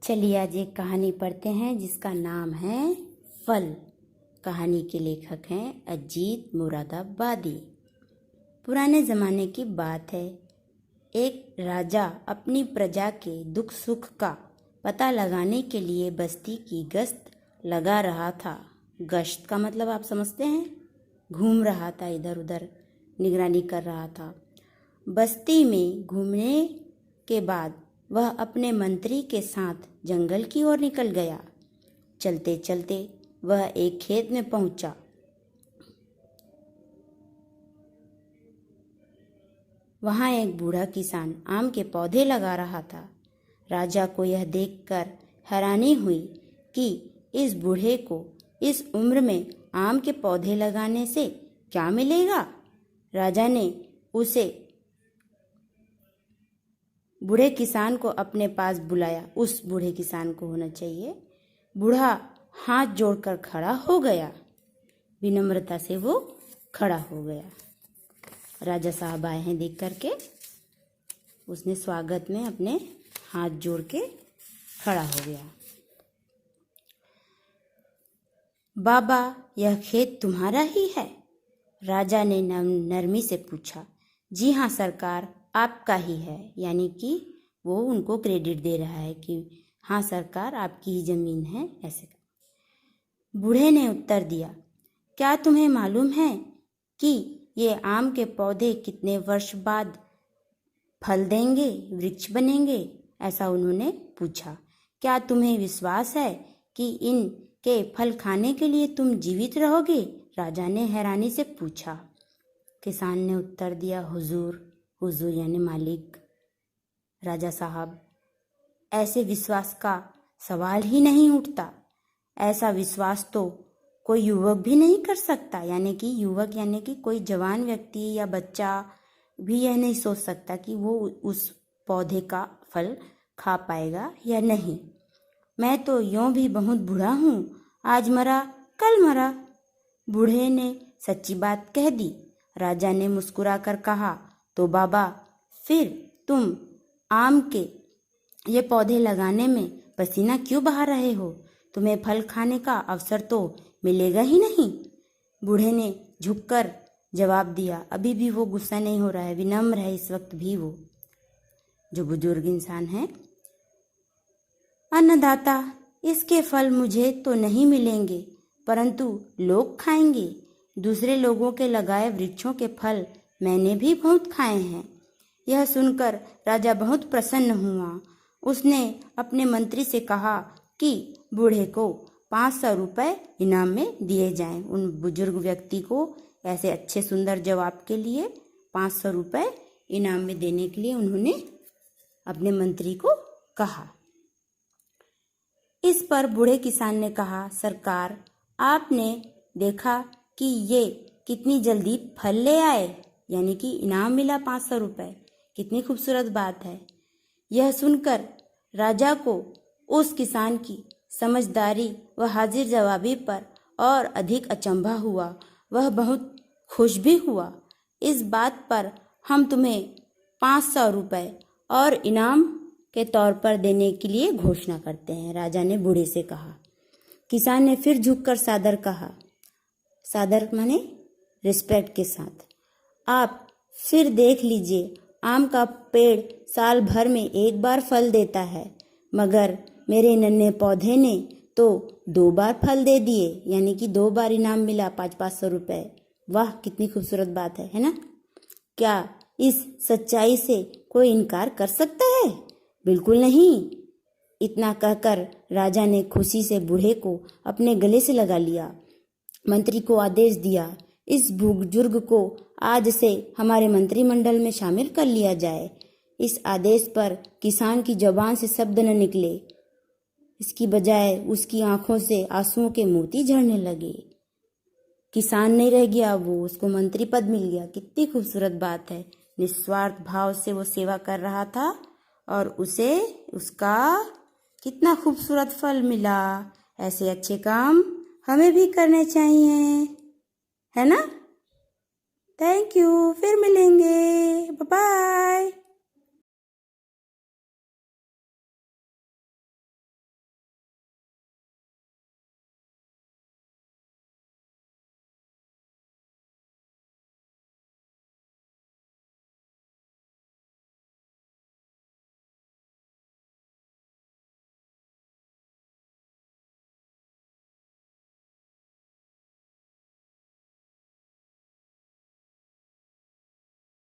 चलिए आज एक कहानी पढ़ते हैं जिसका नाम है फल। कहानी के लेखक हैं अजीत मुरादाबादी। पुराने ज़माने की बात है। एक राजा अपनी प्रजा के दुख सुख का पता लगाने के लिए बस्ती की गश्त लगा रहा था। गश्त का मतलब आप समझते हैं, घूम रहा था, इधर उधर निगरानी कर रहा था। बस्ती में घूमने के बाद वह अपने मंत्री के साथ जंगल की ओर निकल गया। चलते चलते वह एक खेत में पहुंचा। वहां एक बूढ़ा किसान आम के पौधे लगा रहा था। राजा को यह देखकर हैरानी हुई कि इस बूढ़े को इस उम्र में आम के पौधे लगाने से क्या मिलेगा। राजा ने उसे बूढ़े किसान को अपने पास बुलाया। उस बूढ़े किसान को होना चाहिए। बूढ़ा हाथ जोड़कर खड़ा हो गया। विनम्रता से वो खड़ा हो गया। राजा साहब आए हैं देख करके उसने स्वागत में अपने हाथ जोड़ के खड़ा हो गया। बाबा, यह खेत तुम्हारा ही है? राजा ने नरमी से पूछा। जी हाँ सरकार, आपका ही है। यानी कि वो उनको क्रेडिट दे रहा है कि हाँ सरकार, आपकी ही जमीन है। ऐसे बूढ़े ने उत्तर दिया। क्या तुम्हें मालूम है कि ये आम के पौधे कितने वर्ष बाद फल देंगे, वृक्ष बनेंगे? ऐसा उन्होंने पूछा। क्या तुम्हें विश्वास है कि इनके फल खाने के लिए तुम जीवित रहोगे? राजा ने हैरानी से पूछा। किसान ने उत्तर दिया, हुजूर, हुजूर यानी मालिक, राजा साहब, ऐसे विश्वास का सवाल ही नहीं उठता। ऐसा विश्वास तो कोई युवक भी नहीं कर सकता। यानी कि युवक यानी कि कोई जवान व्यक्ति या बच्चा भी यह नहीं सोच सकता कि वो उस पौधे का फल खा पाएगा या नहीं। मैं तो यूं भी बहुत बूढ़ा हूँ, आज मरा कल मरा। बूढ़े ने सच्ची बात कह दी। राजा ने मुस्कुराकर कहा, तो बाबा, फिर तुम आम के ये पौधे लगाने में पसीना क्यों बहा रहे हो? तुम्हें फल खाने का अवसर तो मिलेगा ही नहीं। बूढ़े ने झुककर जवाब दिया। अभी भी वो गुस्सा नहीं हो रहा है, विनम्र है इस वक्त भी वो, जो बुजुर्ग इंसान है। अन्नदाता, इसके फल मुझे तो नहीं मिलेंगे, परंतु लोग खाएंगे। दूसरे लोगों के लगाए वृक्षों के फल मैंने भी बहुत खाए हैं। यह सुनकर राजा बहुत प्रसन्न हुआ। उसने अपने मंत्री से कहा कि बूढ़े को 500 रुपये इनाम में दिए जाएं। उन बुजुर्ग व्यक्ति को ऐसे अच्छे सुंदर जवाब के लिए 500 रुपये इनाम में देने के लिए उन्होंने अपने मंत्री को कहा। इस पर बूढ़े किसान ने कहा, सरकार, आपने देखा कि ये कितनी जल्दी फल ले आए, यानी कि इनाम मिला 500 रुपये। कितनी खूबसूरत बात है। यह सुनकर राजा को उस किसान की समझदारी व हाजिर जवाबी पर और अधिक अचंभा हुआ। वह बहुत खुश भी हुआ। इस बात पर हम तुम्हें 500 रुपये और इनाम के तौर पर देने के लिए घोषणा करते हैं, राजा ने बूढ़े से कहा। किसान ने फिर झुककर सादर कहा, सादर माने रिस्पेक्ट के साथ, आप फिर देख लीजिए, आम का पेड़ साल भर में एक बार फल देता है, मगर मेरे नन्हे पौधे ने तो 2 बार फल दे दिए। यानी कि 2 बार इनाम मिला 500 रुपये। वाह, कितनी खूबसूरत बात है ना? क्या इस सच्चाई से कोई इनकार कर सकता है? बिल्कुल नहीं। इतना कहकर राजा ने खुशी से बूढ़े को अपने गले से लगा लिया। मंत्री को आदेश दिया, इस बुजुर्ग को आज से हमारे मंत्रिमंडल में शामिल कर लिया जाए। इस आदेश पर किसान की जुबान से शब्द न निकले। इसकी बजाय उसकी आंखों से आंसुओं के मोती झरने लगे। किसान नहीं रह गया, वो उसको मंत्री पद मिल गया। कितनी खूबसूरत बात है। निस्वार्थ भाव से वो सेवा कर रहा था और उसे उसका कितना खूबसूरत फल मिला। ऐसे अच्छे काम हमें भी करने चाहिए, है ना? थैंक यू, फिर मिलेंगे, बाय बाय।